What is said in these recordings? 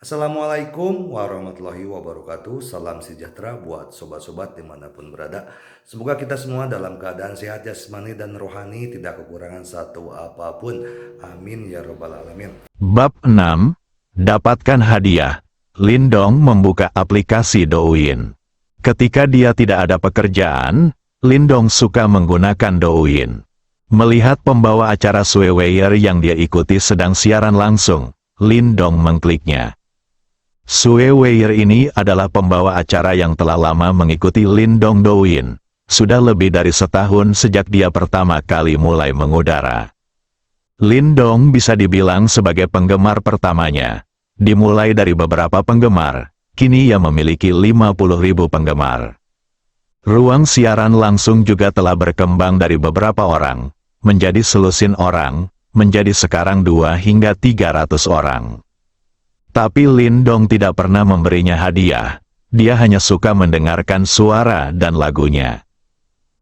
Assalamualaikum warahmatullahi wabarakatuh. Salam sejahtera buat sobat-sobat dimanapun berada. Semoga kita semua dalam keadaan sehat jasmani dan rohani, tidak kekurangan satu apapun. Amin ya robbal alamin. Bab 6. Dapatkan hadiah. Lindong membuka aplikasi Douyin. Ketika dia tidak ada pekerjaan, Lindong suka menggunakan Douyin. Melihat pembawa acara Sue Weier yang dia ikuti sedang siaran langsung, Lindong mengkliknya. Sue Weier ini adalah pembawa acara yang telah lama mengikuti Lindong Douyin. Sudah lebih dari setahun sejak dia pertama kali mulai mengudara. Lindong bisa dibilang sebagai penggemar pertamanya. Dimulai dari beberapa penggemar, kini ia memiliki 50.000 penggemar. Ruang siaran langsung juga telah berkembang dari beberapa orang, menjadi selusin orang, menjadi sekarang 2 hingga 300 orang. Tapi Lindong tidak pernah memberinya hadiah, dia hanya suka mendengarkan suara dan lagunya.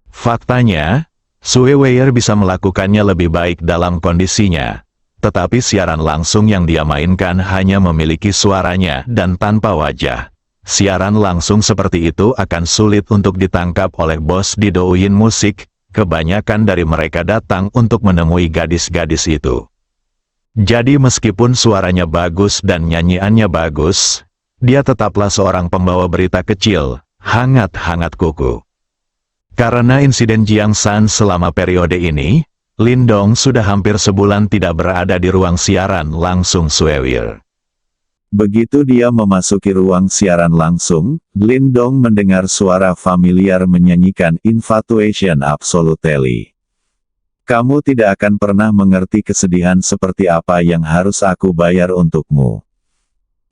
Faktanya, Sue Weier bisa melakukannya lebih baik dalam kondisinya, tetapi siaran langsung yang dia mainkan hanya memiliki suaranya dan tanpa wajah. Siaran langsung seperti itu akan sulit untuk ditangkap oleh bos di Douyin musik, kebanyakan dari mereka datang untuk menemui gadis-gadis itu. Jadi meskipun suaranya bagus dan nyanyiannya bagus, dia tetaplah seorang pembawa berita kecil, hangat-hangat kuku. Karena insiden Jiangsan selama periode ini, Lindong sudah hampir sebulan tidak berada di ruang siaran langsung Sue Weier. Begitu dia memasuki ruang siaran langsung, Lindong mendengar suara familiar menyanyikan Infatuation Absolutely. Kamu tidak akan pernah mengerti kesedihan seperti apa yang harus aku bayar untukmu.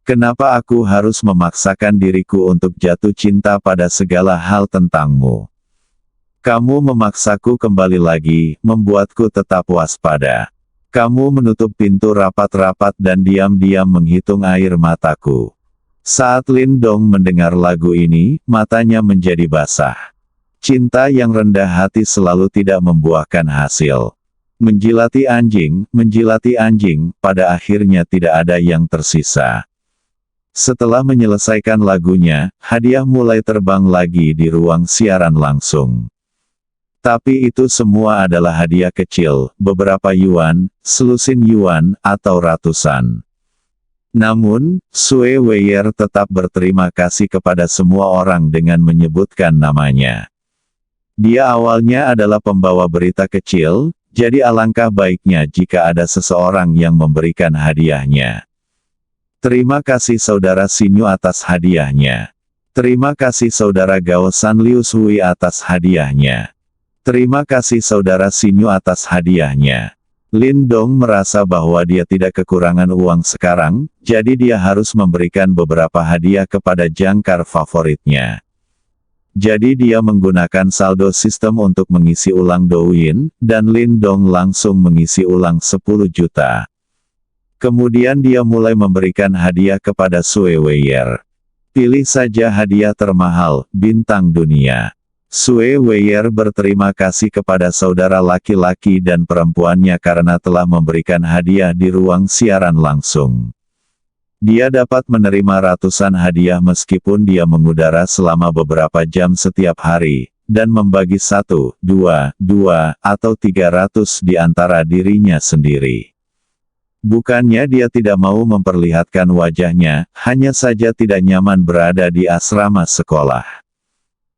Kenapa aku harus memaksakan diriku untuk jatuh cinta pada segala hal tentangmu? Kamu memaksaku kembali lagi, membuatku tetap waspada. Kamu menutup pintu rapat-rapat dan diam-diam menghitung air mataku. Saat Lindong mendengar lagu ini, matanya menjadi basah. Cinta yang rendah hati selalu tidak membuahkan hasil. Menjilati anjing, pada akhirnya tidak ada yang tersisa. Setelah menyelesaikan lagunya, hadiah mulai terbang lagi di ruang siaran langsung. Tapi itu semua adalah hadiah kecil, beberapa yuan, selusin yuan, atau ratusan. Namun, Sue Weier tetap berterima kasih kepada semua orang dengan menyebutkan namanya. Dia awalnya adalah pembawa berita kecil, jadi alangkah baiknya jika ada seseorang yang memberikan hadiahnya. Terima kasih saudara Sinyu atas hadiahnya. Terima kasih saudara Gao San Liu Sui atas hadiahnya. Terima kasih saudara Sinyu atas hadiahnya. Lindong merasa bahwa dia tidak kekurangan uang sekarang, jadi dia harus memberikan beberapa hadiah kepada jangkar favoritnya. Jadi dia menggunakan saldo sistem untuk mengisi ulang Douyin, dan Lindong langsung mengisi ulang 10 juta. Kemudian dia mulai memberikan hadiah kepada Sue Weier. Pilih saja hadiah termahal, bintang dunia. Sue Weier berterima kasih kepada saudara laki-laki dan perempuannya karena telah memberikan hadiah di ruang siaran langsung. Dia dapat menerima ratusan hadiah meskipun dia mengudara selama beberapa jam setiap hari, dan membagi 1, 2, atau 300 di antara dirinya sendiri. Bukannya dia tidak mau memperlihatkan wajahnya, hanya saja tidak nyaman berada di asrama sekolah.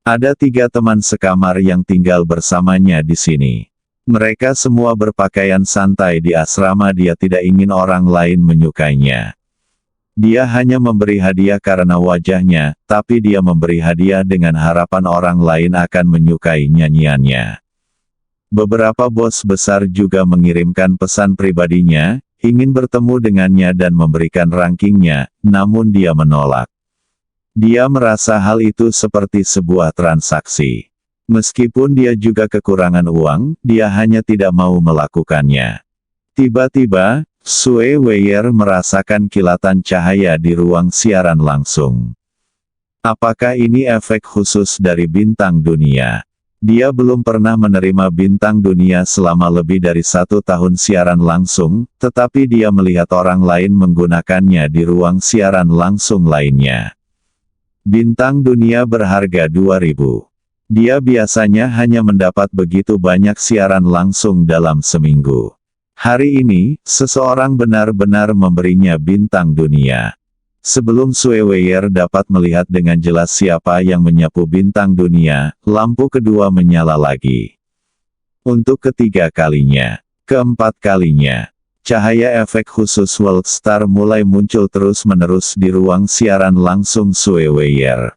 Ada 3 teman sekamar yang tinggal bersamanya di sini. Mereka semua berpakaian santai di asrama, dia tidak ingin orang lain menyukainya. Dia hanya memberi hadiah karena wajahnya, tapi dia memberi hadiah dengan harapan orang lain akan menyukai nyanyiannya. Beberapa bos besar juga mengirimkan pesan pribadinya, ingin bertemu dengannya dan memberikan rankingnya, namun dia menolak. Dia merasa hal itu seperti sebuah transaksi. Meskipun dia juga kekurangan uang, dia hanya tidak mau melakukannya. Tiba-tiba, Sue Weier merasakan kilatan cahaya di ruang siaran langsung. Apakah ini efek khusus dari bintang dunia? Dia belum pernah menerima bintang dunia selama lebih dari 1 tahun siaran langsung, tetapi dia melihat orang lain menggunakannya di ruang siaran langsung lainnya. Bintang dunia berharga 2.000. Dia biasanya hanya mendapat begitu banyak siaran langsung dalam seminggu. Hari ini, seseorang benar-benar memberinya bintang dunia. Sebelum Sue Weier dapat melihat dengan jelas siapa yang menyapu bintang dunia, lampu kedua menyala lagi. Untuk ketiga kalinya, keempat kalinya, cahaya efek khusus World Star mulai muncul terus-menerus di ruang siaran langsung Sue Weier.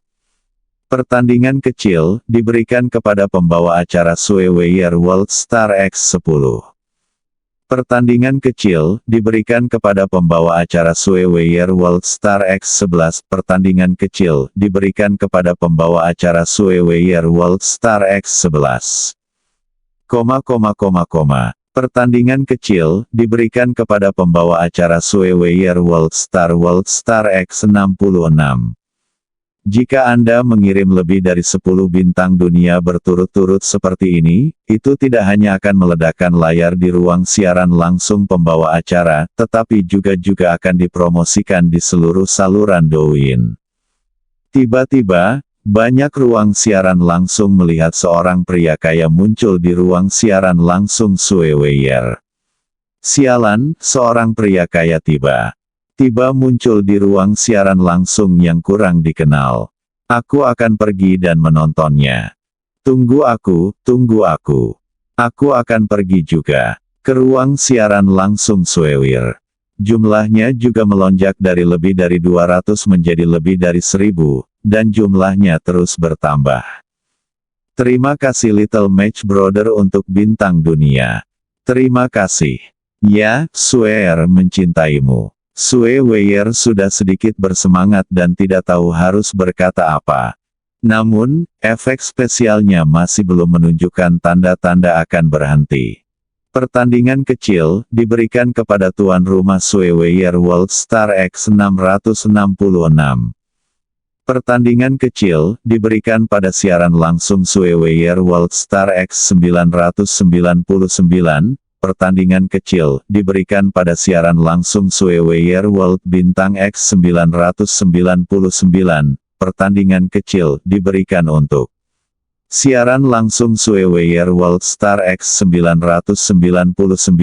Pertandingan kecil diberikan kepada pembawa acara Sue Weier World Star X10. Pertandingan kecil diberikan kepada pembawa acara Sue Weier World Star X11. Pertandingan kecil diberikan kepada pembawa acara Sue Weier World Star X11. Pertandingan kecil diberikan kepada pembawa acara Sue Weier World Star X66. Jika Anda mengirim lebih dari 10 bintang dunia berturut-turut seperti ini, itu tidak hanya akan meledakkan layar di ruang siaran langsung pembawa acara, tetapi juga akan dipromosikan di seluruh saluran Douyin. Tiba-tiba, banyak ruang siaran langsung melihat seorang pria kaya muncul di ruang siaran langsung Sue Weier. Sialan, seorang pria kaya tiba muncul di ruang siaran langsung yang kurang dikenal. Aku akan pergi dan menontonnya. Tunggu aku. Aku akan pergi juga ke ruang siaran langsung Sue Weier. Jumlahnya juga melonjak dari lebih dari 200 menjadi lebih dari 1000, dan jumlahnya terus bertambah. Terima kasih Little Match Brother untuk bintang dunia. Terima kasih. Ya, Sue mencintaimu. Sue Weier sudah sedikit bersemangat dan tidak tahu harus berkata apa. Namun, efek spesialnya masih belum menunjukkan tanda-tanda akan berhenti. Pertandingan kecil diberikan kepada tuan rumah Sue Weier World Star X666. Pertandingan kecil diberikan pada siaran langsung Sue Weier World Star X999. Pertandingan kecil diberikan pada siaran langsung Sue Weier World Bintang X999. Pertandingan kecil diberikan untuk siaran langsung Sue Weier World Star X999.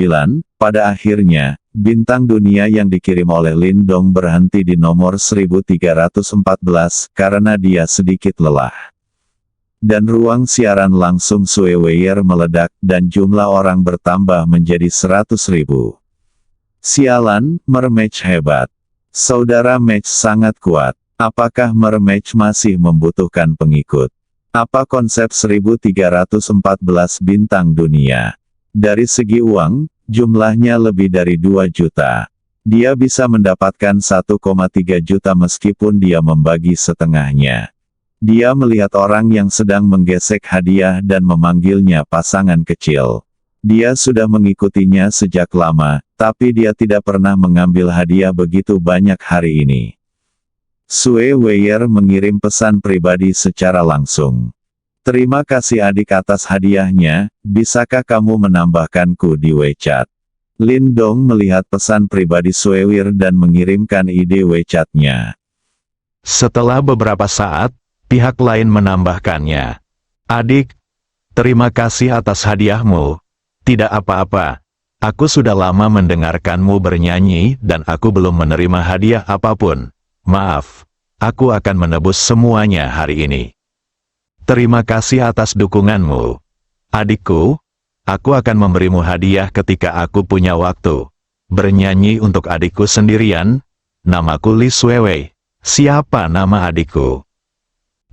Pada akhirnya, bintang dunia yang dikirim oleh Lin Dong berhenti di nomor 1314 karena dia sedikit lelah. Dan ruang siaran langsung Sue Weier meledak, dan jumlah orang bertambah menjadi 100.000. Sialan, Mermatch hebat. Saudara Match sangat kuat. Apakah Mermatch masih membutuhkan pengikut? Apa konsep 1314 bintang dunia? Dari segi uang, jumlahnya lebih dari 2 juta. Dia bisa mendapatkan 1,3 juta meskipun dia membagi setengahnya. Dia melihat orang yang sedang menggesek hadiah dan memanggilnya pasangan kecil. Dia sudah mengikutinya sejak lama, tapi dia tidak pernah mengambil hadiah begitu banyak hari ini. Sue Weier mengirim pesan pribadi secara langsung. Terima kasih adik atas hadiahnya, bisakah kamu menambahkanku di WeChat? Lin Dong melihat pesan pribadi Sue Weier dan mengirimkan ide WeChat-nya. Setelah beberapa saat, pihak lain menambahkannya. Adik, terima kasih atas hadiahmu. Tidak apa-apa. Aku sudah lama mendengarkanmu bernyanyi dan aku belum menerima hadiah apapun. Maaf, aku akan menebus semuanya hari ini. Terima kasih atas dukunganmu. Adikku, aku akan memberimu hadiah ketika aku punya waktu. Bernyanyi untuk adikku sendirian? Namaku Li Suewei. Siapa nama adikku?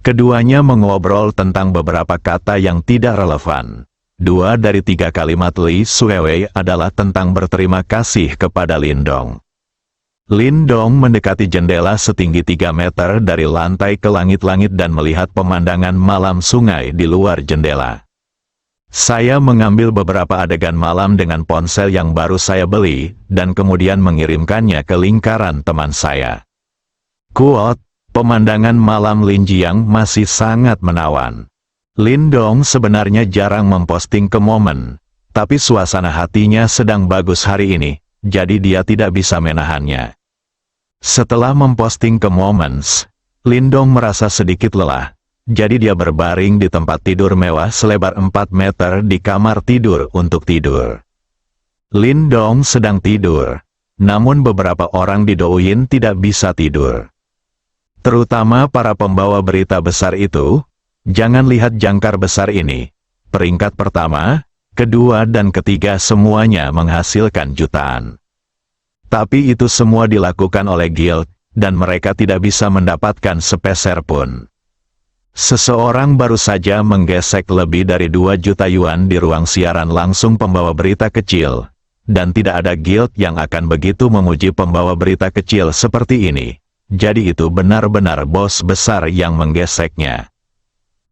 Keduanya mengobrol tentang beberapa kata yang tidak relevan. 2 dari 3 kalimat Li Suewei adalah tentang berterima kasih kepada Lin Dong. Lin Dong mendekati jendela setinggi 3 meter dari lantai ke langit-langit dan melihat pemandangan malam sungai di luar jendela. Saya mengambil beberapa adegan malam dengan ponsel yang baru saya beli, dan kemudian mengirimkannya ke lingkaran teman saya. Quote, pemandangan malam Linjiang masih sangat menawan. Lindong sebenarnya jarang memposting ke momen, tapi suasana hatinya sedang bagus hari ini, jadi dia tidak bisa menahannya. Setelah memposting ke Moments, Lindong merasa sedikit lelah, jadi dia berbaring di tempat tidur mewah selebar 4 meter di kamar tidur untuk tidur. Lindong sedang tidur, namun beberapa orang di Douyin tidak bisa tidur. Terutama para pembawa berita besar itu. Jangan lihat jangkar besar ini. Peringkat pertama, kedua dan ketiga semuanya menghasilkan jutaan. Tapi itu semua dilakukan oleh guild, dan mereka tidak bisa mendapatkan sepeser pun. Seseorang baru saja menggesek lebih dari 2 juta yuan di ruang siaran langsung pembawa berita kecil, dan tidak ada guild yang akan begitu memuji pembawa berita kecil seperti ini. Jadi itu benar-benar bos besar yang menggeseknya.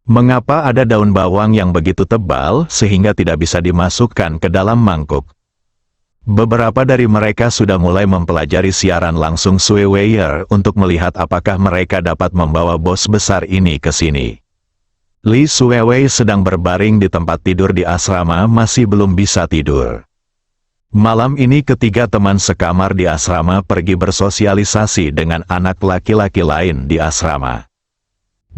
Mengapa ada daun bawang yang begitu tebal sehingga tidak bisa dimasukkan ke dalam mangkuk? Beberapa dari mereka sudah mulai mempelajari siaran langsung Sui Weier untuk melihat apakah mereka dapat membawa bos besar ini ke sini. Li Suewei sedang berbaring di tempat tidur di asrama masih belum bisa tidur. Malam ini ketiga teman sekamar di asrama pergi bersosialisasi dengan anak laki-laki lain di asrama.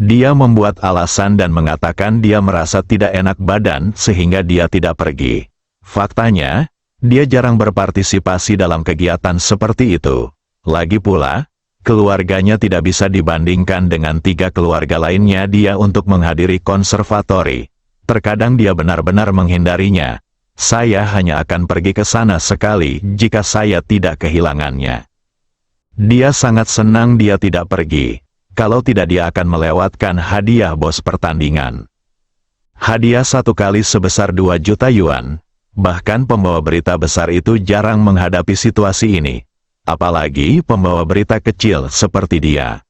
Dia membuat alasan dan mengatakan dia merasa tidak enak badan sehingga dia tidak pergi. Faktanya, dia jarang berpartisipasi dalam kegiatan seperti itu. Lagi pula, keluarganya tidak bisa dibandingkan dengan 3 keluarga lainnya dia untuk menghadiri konservatori. Terkadang dia benar-benar menghindarinya. Saya hanya akan pergi ke sana sekali jika saya tidak kehilangannya. Dia sangat senang dia tidak pergi. Kalau tidak dia akan melewatkan hadiah bos pertandingan. Hadiah 1 kali sebesar 2 juta yuan. Bahkan pembawa berita besar itu jarang menghadapi situasi ini. Apalagi pembawa berita kecil seperti dia.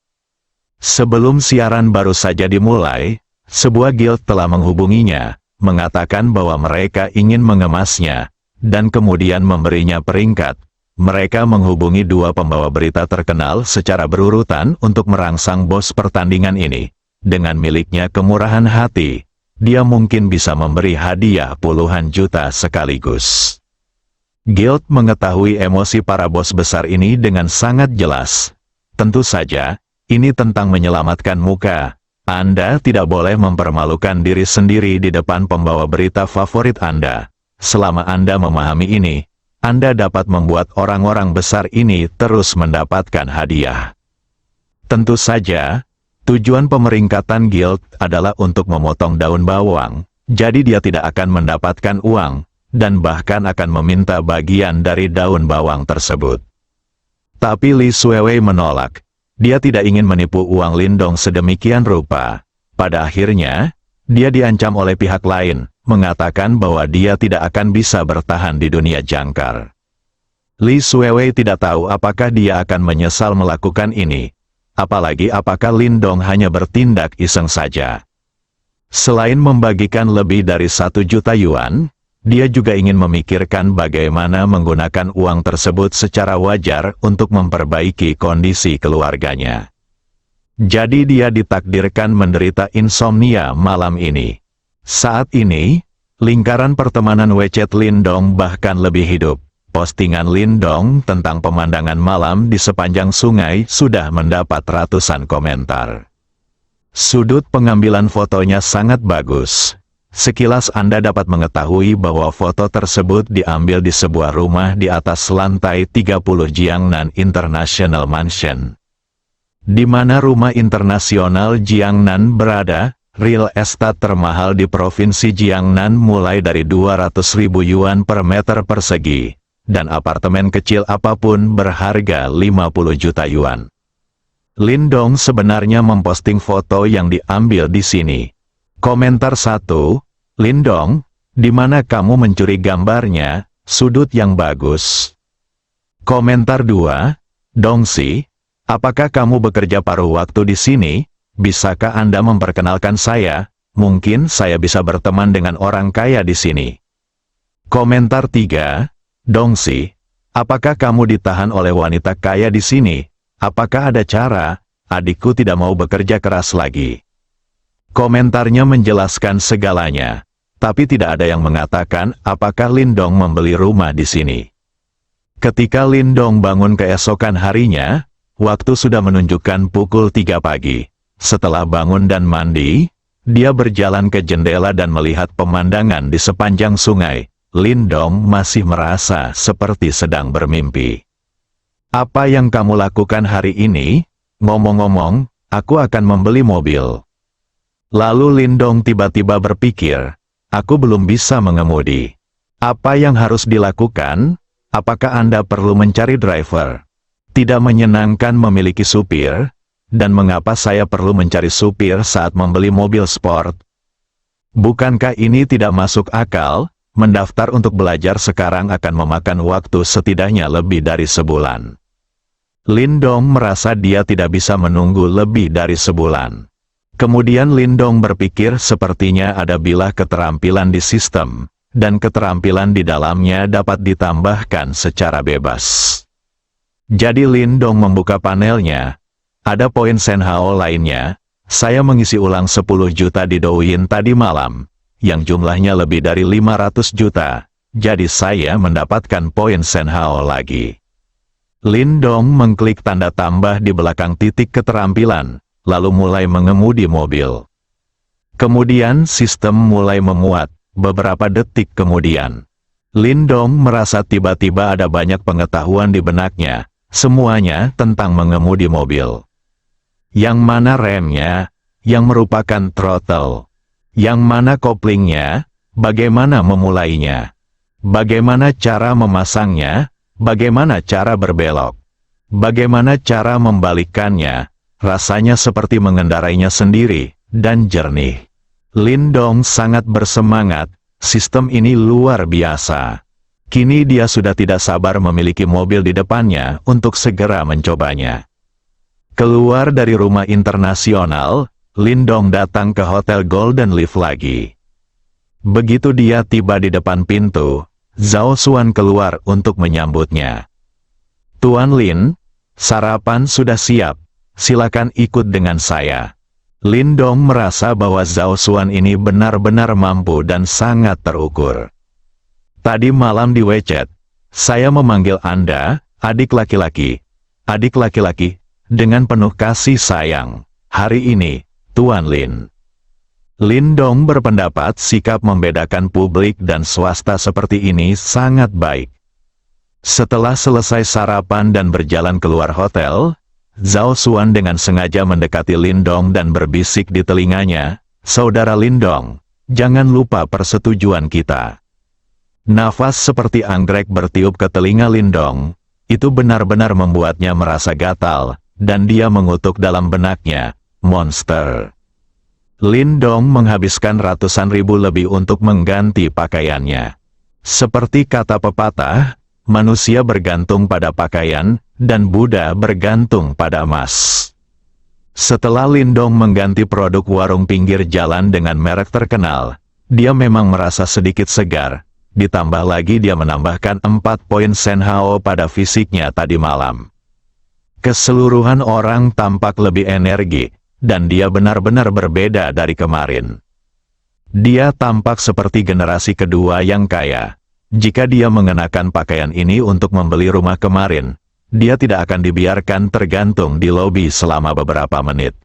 Sebelum siaran baru saja dimulai, sebuah guild telah menghubunginya, mengatakan bahwa mereka ingin mengemasnya, dan kemudian memberinya peringkat. Mereka menghubungi 2 pembawa berita terkenal secara berurutan untuk merangsang bos pertandingan ini. Dengan miliknya kemurahan hati, dia mungkin bisa memberi hadiah puluhan juta sekaligus. Guild mengetahui emosi para bos besar ini dengan sangat jelas. Tentu saja, ini tentang menyelamatkan muka. Anda tidak boleh mempermalukan diri sendiri di depan pembawa berita favorit Anda. Selama Anda memahami ini, Anda dapat membuat orang-orang besar ini terus mendapatkan hadiah. Tentu saja, tujuan pemeringkatan guild adalah untuk memotong daun bawang, jadi dia tidak akan mendapatkan uang, dan bahkan akan meminta bagian dari daun bawang tersebut. Tapi Li Suewei menolak. Dia tidak ingin menipu uang Lindong sedemikian rupa. Pada akhirnya, dia diancam oleh pihak lain, mengatakan bahwa dia tidak akan bisa bertahan di dunia jangkar. Li Suewei tidak tahu apakah dia akan menyesal melakukan ini, apalagi apakah Lindong hanya bertindak iseng saja. Selain membagikan lebih dari 1 juta yuan, dia juga ingin memikirkan bagaimana menggunakan uang tersebut secara wajar untuk memperbaiki kondisi keluarganya. Jadi dia ditakdirkan menderita insomnia malam ini. Saat ini, lingkaran pertemanan WeChat Lindong bahkan lebih hidup. Postingan Lindong tentang pemandangan malam di sepanjang sungai sudah mendapat ratusan komentar. Sudut pengambilan fotonya sangat bagus. Sekilas Anda dapat mengetahui bahwa foto tersebut diambil di sebuah rumah di atas lantai 30 Jiangnan International Mansion. Di mana rumah internasional Jiangnan berada, real estate termahal di provinsi Jiangnan mulai dari 200.000 yuan per meter persegi, dan apartemen kecil apapun berharga 50 juta yuan. Lindong sebenarnya memposting foto yang diambil di sini. Komentar 1, Lindong, di mana kamu mencuri gambarnya, sudut yang bagus. Komentar 2, Dongsi, apakah kamu bekerja paruh waktu di sini? Bisakah Anda memperkenalkan saya? Mungkin saya bisa berteman dengan orang kaya di sini. Komentar 3, Dongsi, apakah kamu ditahan oleh wanita kaya di sini? Apakah ada cara? Adikku tidak mau bekerja keras lagi. Komentarnya menjelaskan segalanya, tapi tidak ada yang mengatakan apakah Lindong membeli rumah di sini. Ketika Lindong bangun keesokan harinya, waktu sudah menunjukkan pukul 3 pagi. Setelah bangun dan mandi, dia berjalan ke jendela dan melihat pemandangan di sepanjang sungai. Lindong masih merasa seperti sedang bermimpi. "Apa yang kamu lakukan hari ini? Ngomong-ngomong, aku akan membeli mobil." Lalu Lindong tiba-tiba berpikir, "Aku belum bisa mengemudi. Apa yang harus dilakukan? Apakah Anda perlu mencari driver? Tidak menyenangkan memiliki supir, dan mengapa saya perlu mencari supir saat membeli mobil sport? Bukankah ini tidak masuk akal? Mendaftar untuk belajar sekarang akan memakan waktu setidaknya lebih dari sebulan." Lindong merasa dia tidak bisa menunggu lebih dari sebulan. Kemudian Lindong berpikir sepertinya ada bilah keterampilan di sistem, dan keterampilan di dalamnya dapat ditambahkan secara bebas. Jadi Lindong membuka panelnya. Ada poin Senhao lainnya. Saya mengisi ulang 10 juta di Douyin tadi malam, yang jumlahnya lebih dari 500 juta, jadi saya mendapatkan poin Senhao lagi. Lindong mengklik tanda tambah di belakang titik keterampilan, lalu mulai mengemudi mobil. Kemudian sistem mulai memuat. Beberapa detik kemudian, Lindong merasa tiba-tiba ada banyak pengetahuan di benaknya, semuanya tentang mengemudi mobil. Yang mana remnya, yang merupakan throttle, yang mana koplingnya, bagaimana memulainya, bagaimana cara memasangnya, bagaimana cara berbelok, bagaimana cara membalikkannya, rasanya seperti mengendarainya sendiri, dan jernih. Lindong sangat bersemangat, sistem ini luar biasa. Kini dia sudah tidak sabar memiliki mobil di depannya untuk segera mencobanya. Keluar dari rumah internasional, Lindong datang ke Hotel Golden Leaf lagi. Begitu dia tiba di depan pintu, Zhao Xuan keluar untuk menyambutnya. "Tuan Lin, sarapan sudah siap, silakan ikut dengan saya." Lindong merasa bahwa Zhao Xuan ini benar-benar mampu dan sangat terukur. "Tadi malam di WeChat, saya memanggil Anda, adik laki-laki, dengan penuh kasih sayang. Hari ini, Tuan Lin." Lindong berpendapat sikap membedakan publik dan swasta seperti ini sangat baik. Setelah selesai sarapan dan berjalan keluar hotel, Zhao Xuan dengan sengaja mendekati Lindong dan berbisik di telinganya, "Saudara Lindong, jangan lupa persetujuan kita." Nafas seperti anggrek bertiup ke telinga Lindong, itu benar-benar membuatnya merasa gatal, dan dia mengutuk dalam benaknya, "Monster." Lindong menghabiskan ratusan ribu lebih untuk mengganti pakaiannya. Seperti kata pepatah, manusia bergantung pada pakaian, dan Buddha bergantung pada emas. Setelah Lindong mengganti produk warung pinggir jalan dengan merek terkenal, dia memang merasa sedikit segar, ditambah lagi dia menambahkan 4 poin Senhao pada fisiknya tadi malam. Keseluruhan orang tampak lebih energi, dan dia benar-benar berbeda dari kemarin. Dia tampak seperti generasi kedua yang kaya. Jika dia mengenakan pakaian ini untuk membeli rumah kemarin, dia tidak akan dibiarkan tergantung di lobi selama beberapa menit.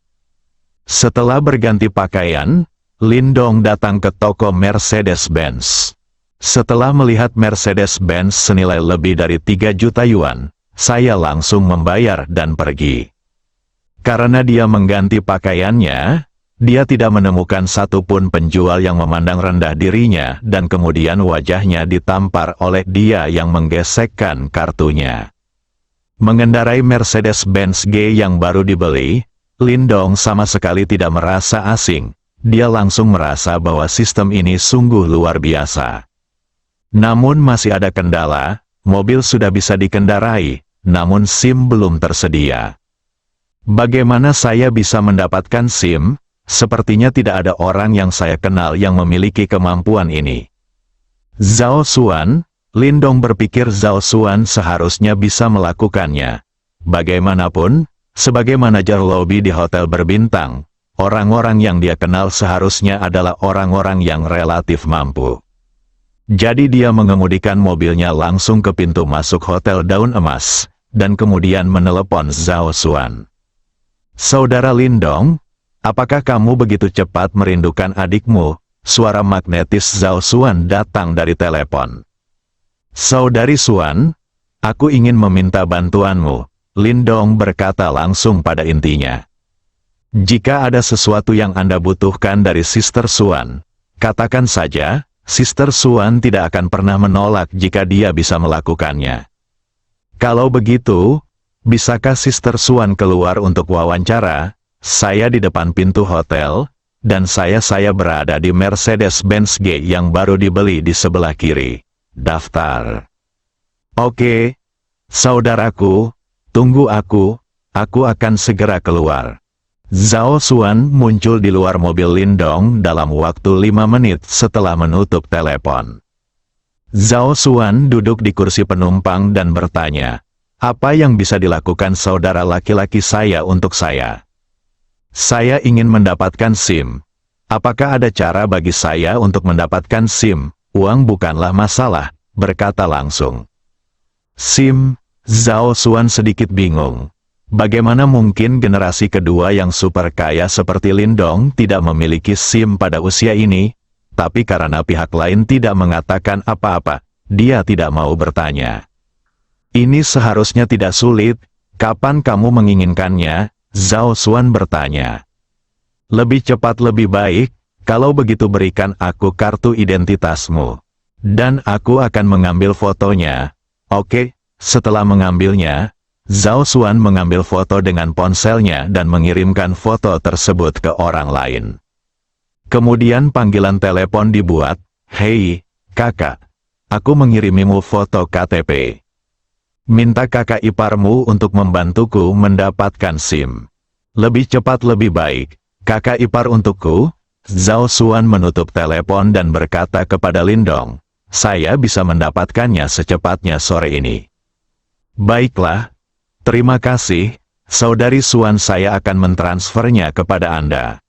Setelah berganti pakaian, Lindong datang ke toko Mercedes-Benz. Setelah melihat Mercedes-Benz senilai lebih dari 3 juta yuan, saya langsung membayar dan pergi. Karena dia mengganti pakaiannya, dia tidak menemukan satupun penjual yang memandang rendah dirinya dan kemudian wajahnya ditampar oleh dia yang menggesekkan kartunya. Mengendarai Mercedes-Benz G yang baru dibeli, Lindong sama sekali tidak merasa asing. Dia langsung merasa bahwa sistem ini sungguh luar biasa. Namun masih ada kendala, mobil sudah bisa dikendarai, namun SIM belum tersedia. Bagaimana saya bisa mendapatkan SIM? Sepertinya tidak ada orang yang saya kenal yang memiliki kemampuan ini. Zhao Xuan, Lindong berpikir Zhao Xuan seharusnya bisa melakukannya. Bagaimanapun, sebagai manajer lobi di hotel berbintang, orang-orang yang dia kenal seharusnya adalah orang-orang yang relatif mampu. Jadi dia mengemudikan mobilnya langsung ke pintu masuk Hotel Daun Emas, dan kemudian menelepon Zhao Xuan. "Saudara Lindong, apakah kamu begitu cepat merindukan adikmu?" Suara magnetis Zhao Xuan datang dari telepon. "Saudari Xuan, aku ingin meminta bantuanmu," Lindong berkata langsung pada intinya. "Jika ada sesuatu yang Anda butuhkan dari Sister Xuan, katakan saja, Sister Xuan tidak akan pernah menolak jika dia bisa melakukannya. Kalau begitu, bisakah Sister Xuan keluar untuk wawancara? Saya di depan pintu hotel, dan saya berada di Mercedes-Benz G yang baru dibeli di sebelah kiri. Daftar." "Oke, saudaraku, tunggu aku akan segera keluar." Zhao Xuan muncul di luar mobil Lindong dalam waktu 5 menit setelah menutup telepon. Zhao Xuan duduk di kursi penumpang dan bertanya, "Apa yang bisa dilakukan saudara laki-laki saya untuk saya? Saya ingin mendapatkan SIM. Apakah ada cara bagi saya untuk mendapatkan SIM? Uang bukanlah masalah," berkata langsung. "SIM?" Zhao Xuan sedikit bingung. Bagaimana mungkin generasi kedua yang super kaya seperti Lindong tidak memiliki SIM pada usia ini? Tapi karena pihak lain tidak mengatakan apa-apa, dia tidak mau bertanya. "Ini seharusnya tidak sulit, kapan kamu menginginkannya?" Zhao Xuan bertanya. "Lebih cepat lebih baik, kalau begitu berikan aku kartu identitasmu. Dan aku akan mengambil fotonya." "Oke." Setelah mengambilnya, Zhao Xuan mengambil foto dengan ponselnya dan mengirimkan foto tersebut ke orang lain. Kemudian panggilan telepon dibuat, "Hei, kakak, aku mengirimimu foto KTP. Minta kakak iparmu untuk membantuku mendapatkan SIM. Lebih cepat lebih baik, kakak ipar untukku." Zhao Xuan menutup telepon dan berkata kepada Lindong, "Saya bisa mendapatkannya secepatnya sore ini." "Baiklah. Terima kasih, saudari Xuan, saya akan mentransfernya kepada Anda."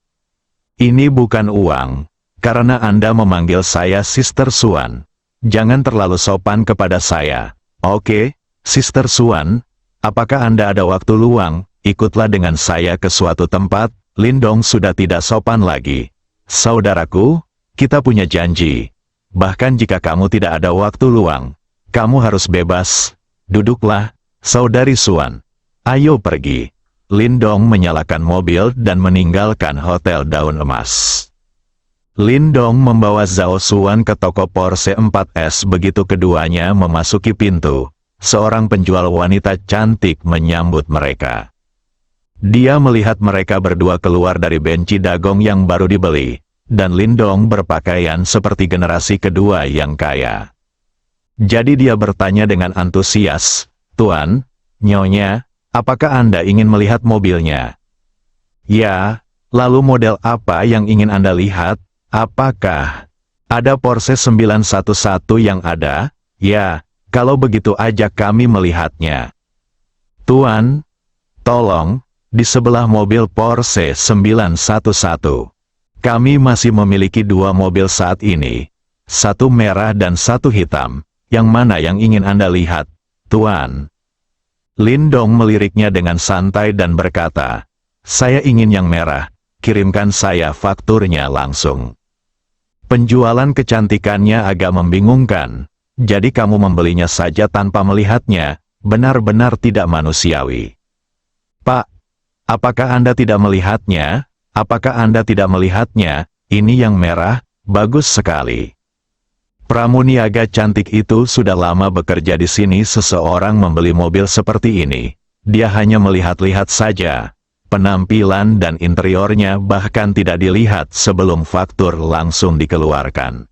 "Ini bukan uang, karena Anda memanggil saya Sister Xuan. Jangan terlalu sopan kepada saya." "Oke, Sister Xuan, apakah Anda ada waktu luang? Ikutlah dengan saya ke suatu tempat." Lindong sudah tidak sopan lagi. "Saudaraku, kita punya janji. Bahkan jika kamu tidak ada waktu luang, kamu harus bebas. Duduklah, saudari Xuan. Ayo pergi." Lindong menyalakan mobil dan meninggalkan Hotel Daun Emas. Lindong membawa Zhao Xuan ke toko Porsche 4S. Begitu keduanya memasuki pintu, seorang penjual wanita cantik menyambut mereka. Dia melihat mereka berdua keluar dari benci dagong yang baru dibeli, dan Lindong berpakaian seperti generasi kedua yang kaya. Jadi dia bertanya dengan antusias, "Tuan, Nyonya, apakah Anda ingin melihat mobilnya?" "Ya, lalu model apa yang ingin Anda lihat? Apakah ada Porsche 911 yang ada?" "Ya, kalau begitu ajak kami melihatnya." "Tuan, tolong, di sebelah mobil Porsche 911. Kami masih memiliki 2 mobil saat ini, satu merah dan satu hitam. Yang mana yang ingin Anda lihat, Tuan?" Lindong meliriknya dengan santai dan berkata, "Saya ingin yang merah, kirimkan saya fakturnya langsung." Penjualan kecantikannya agak membingungkan, jadi kamu membelinya saja tanpa melihatnya, benar-benar tidak manusiawi. "Pak, apakah Anda tidak melihatnya? Apakah Anda tidak melihatnya? Ini yang merah, bagus sekali." Pramuniaga cantik itu sudah lama bekerja di sini. Seseorang membeli mobil seperti ini, dia hanya melihat-lihat saja. Penampilan dan interiornya bahkan tidak dilihat sebelum faktur langsung dikeluarkan.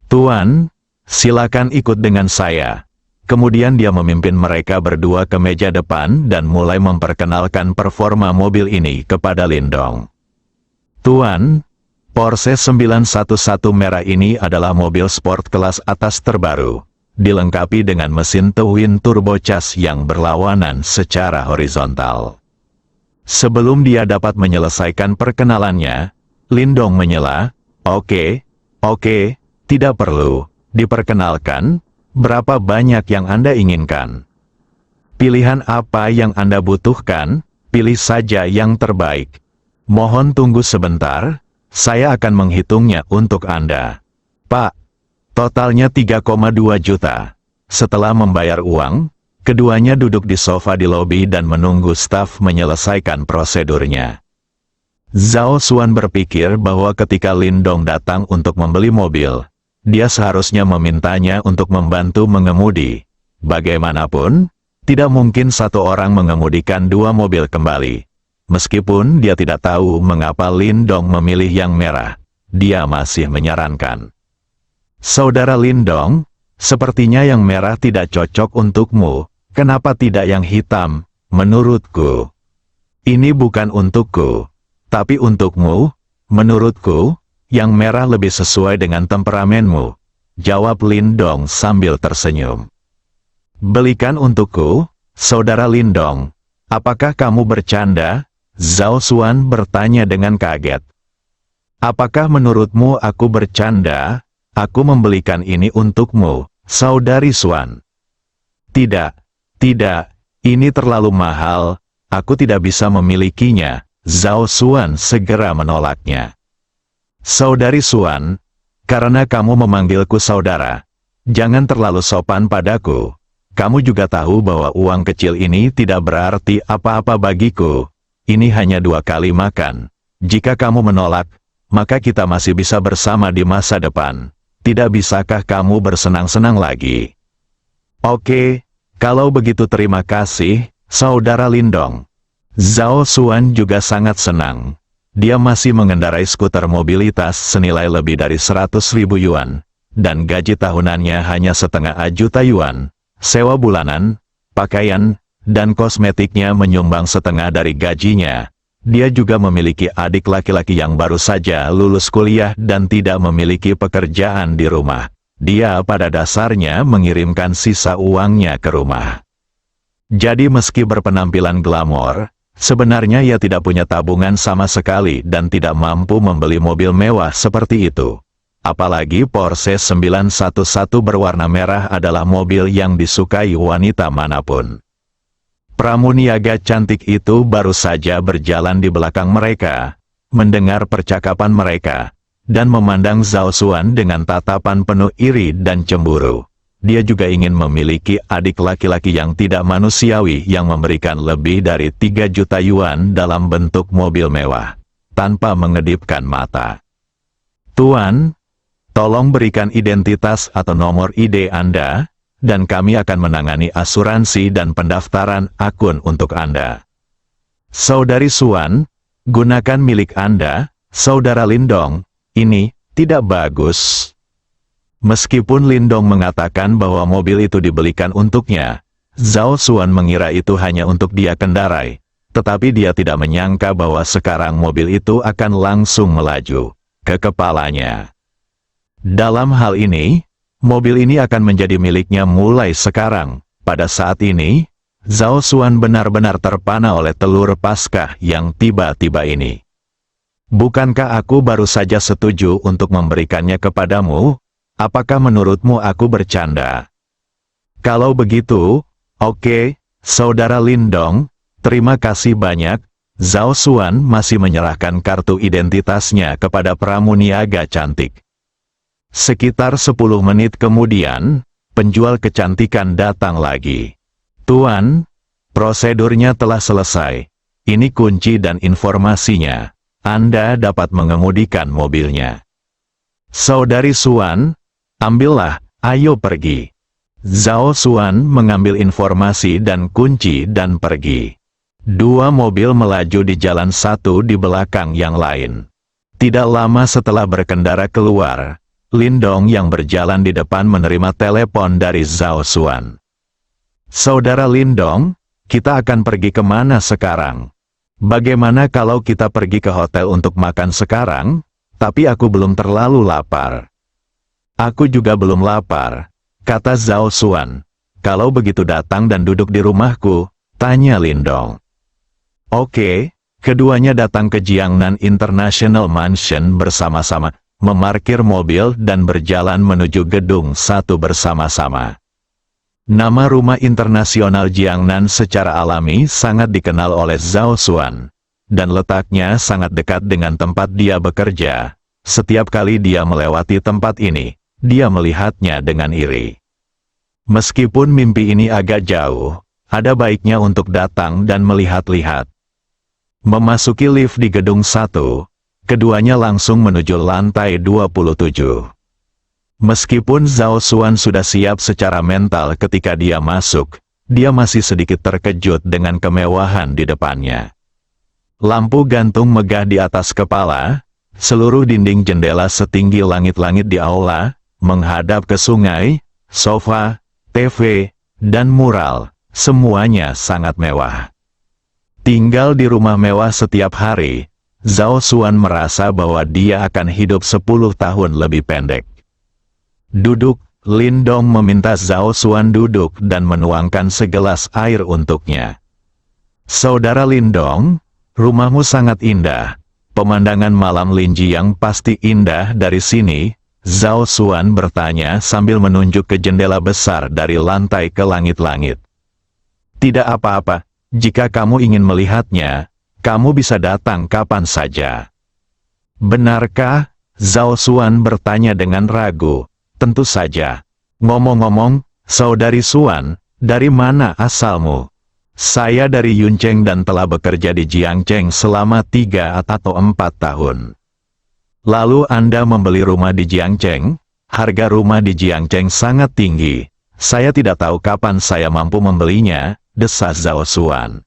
"Tuan, silakan ikut dengan saya." Kemudian dia memimpin mereka berdua ke meja depan dan mulai memperkenalkan performa mobil ini kepada Lindong. "Tuan, Porsche 911 merah ini adalah mobil sport kelas atas terbaru, dilengkapi dengan mesin twin turbocharged yang berlawanan secara horizontal. Sebelum dia dapat menyelesaikan perkenalannya, Lindong menyela, Oke, tidak perlu. Diperkenalkan, berapa banyak yang Anda inginkan? Pilihan apa yang Anda butuhkan, pilih saja yang terbaik. Mohon tunggu sebentar, saya akan menghitungnya untuk Anda. Pak, totalnya 3,2 juta. Setelah membayar uang, keduanya duduk di sofa di lobi dan menunggu staf menyelesaikan prosedurnya. Zhao Xuan berpikir bahwa ketika Lindong datang untuk membeli mobil, dia seharusnya memintanya untuk membantu mengemudi. Bagaimanapun, tidak mungkin satu orang mengemudikan dua mobil kembali. Meskipun dia tidak tahu mengapa Lindong memilih yang merah, dia masih menyarankan. Saudara Lindong, sepertinya yang merah tidak cocok untukmu. Kenapa tidak yang hitam? Menurutku, ini bukan untukku, tapi untukmu. Menurutku, yang merah lebih sesuai dengan temperamenmu, jawab Lindong sambil tersenyum. Belikan untukku, saudara Lindong. Apakah kamu bercanda? Zhao Xuan bertanya dengan kaget. Apakah menurutmu aku bercanda? Aku membelikan ini untukmu, saudari Xuan. Tidak, ini terlalu mahal, aku tidak bisa memilikinya. Zhao Xuan segera menolaknya. Saudari Xuan, karena kamu memanggilku saudara, jangan terlalu sopan padaku. Kamu juga tahu bahwa uang kecil ini tidak berarti apa-apa bagiku. Ini hanya 2 kali makan. Jika kamu menolak, maka kita masih bisa bersama di masa depan. Tidak bisakah kamu bersenang-senang lagi? Oke. Kalau begitu terima kasih, saudara Lindong. Zhao Xuan juga sangat senang. Dia masih mengendarai skuter mobilitas senilai lebih dari 100.000 yuan, dan gaji tahunannya hanya setengah juta yuan. Sewa bulanan, pakaian, dan kosmetiknya menyumbang setengah dari gajinya. Dia juga memiliki adik laki-laki yang baru saja lulus kuliah dan tidak memiliki pekerjaan di rumah. Dia pada dasarnya mengirimkan sisa uangnya ke rumah. Jadi meski berpenampilan glamor, sebenarnya ia tidak punya tabungan sama sekali dan tidak mampu membeli mobil mewah seperti itu. Apalagi Porsche 911 berwarna merah adalah mobil yang disukai wanita manapun. Pramuniaga cantik itu baru saja berjalan di belakang mereka, mendengar percakapan mereka, dan memandang Zhao Xuan dengan tatapan penuh iri dan cemburu. Dia juga ingin memiliki adik laki-laki yang tidak manusiawi yang memberikan lebih dari 3 juta yuan dalam bentuk mobil mewah, tanpa mengedipkan mata. Tuan, tolong berikan identitas atau nomor ID Anda, dan kami akan menangani asuransi dan pendaftaran akun untuk Anda. Saudari Xuan, gunakan milik Anda, saudara Lindong. Ini tidak bagus. Meskipun Lindong mengatakan bahwa mobil itu dibelikan untuknya, Zhao Xuan mengira itu hanya untuk dia kendarai, tetapi dia tidak menyangka bahwa sekarang mobil itu akan langsung melaju ke kepalanya. Dalam hal ini, mobil ini akan menjadi miliknya mulai sekarang. Pada saat ini, Zhao Xuan benar-benar terpana oleh telur Paskah yang tiba-tiba ini. Bukankah aku baru saja setuju untuk memberikannya kepadamu? Apakah menurutmu aku bercanda? Kalau begitu, oke, saudara Lindong, terima kasih banyak. Zhao Xuan masih menyerahkan kartu identitasnya kepada pramuniaga cantik. Sekitar 10 menit kemudian, penjual kecantikan datang lagi. Tuan, prosedurnya telah selesai. Ini kunci dan informasinya. Anda dapat mengemudikan mobilnya. Saudari Xuan, ambillah, ayo pergi. Zhao Xuan mengambil informasi dan kunci dan pergi. 2 mobil melaju di jalan satu di belakang yang lain. Tidak lama setelah berkendara keluar, Lindong yang berjalan di depan menerima telepon dari Zhao Xuan. Saudara Lindong, kita akan pergi kemana sekarang? Bagaimana kalau kita pergi ke hotel untuk makan sekarang? Tapi aku belum terlalu lapar. Aku juga belum lapar, kata Zhao Xuan. Kalau begitu datang dan duduk di rumahku, tanya Lindong. Oke, Keduanya datang ke Jiangnan International Mansion bersama-sama, memarkir mobil dan berjalan menuju gedung 1 bersama-sama. Nama Rumah Internasional Jiangnan secara alami sangat dikenal oleh Zhao Xuan, dan letaknya sangat dekat dengan tempat dia bekerja. Setiap kali dia melewati tempat ini, dia melihatnya dengan iri. Meskipun mimpi ini agak jauh, ada baiknya untuk datang dan melihat-lihat. Memasuki lift di gedung 1, keduanya langsung menuju lantai 27. Meskipun Zhao Xuan sudah siap secara mental ketika dia masuk, dia masih sedikit terkejut dengan kemewahan di depannya. Lampu gantung megah di atas kepala, seluruh dinding jendela setinggi langit-langit di aula, menghadap ke sungai, sofa, TV, dan mural, semuanya sangat mewah. Tinggal di rumah mewah setiap hari, Zhao Xuan merasa bahwa dia akan hidup 10 tahun lebih pendek. Duduk, Lin Dong meminta Zhao Xuan duduk dan menuangkan segelas air untuknya. Saudara Lin Dong, rumahmu sangat indah. Pemandangan malam Linjiang pasti indah dari sini, Zhao Xuan bertanya sambil menunjuk ke jendela besar dari lantai ke langit-langit. Tidak apa-apa. Jika kamu ingin melihatnya, kamu bisa datang kapan saja. Benarkah? Zhao Xuan bertanya dengan ragu. Tentu saja. Ngomong-ngomong, Saudari Xuan, dari mana asalmu? Saya dari Yuncheng dan telah bekerja di Jiangcheng selama 3 atau 4 tahun. Lalu Anda membeli rumah di Jiangcheng? Harga rumah di Jiangcheng sangat tinggi. Saya tidak tahu kapan saya mampu membelinya, desas Zhao Xuan.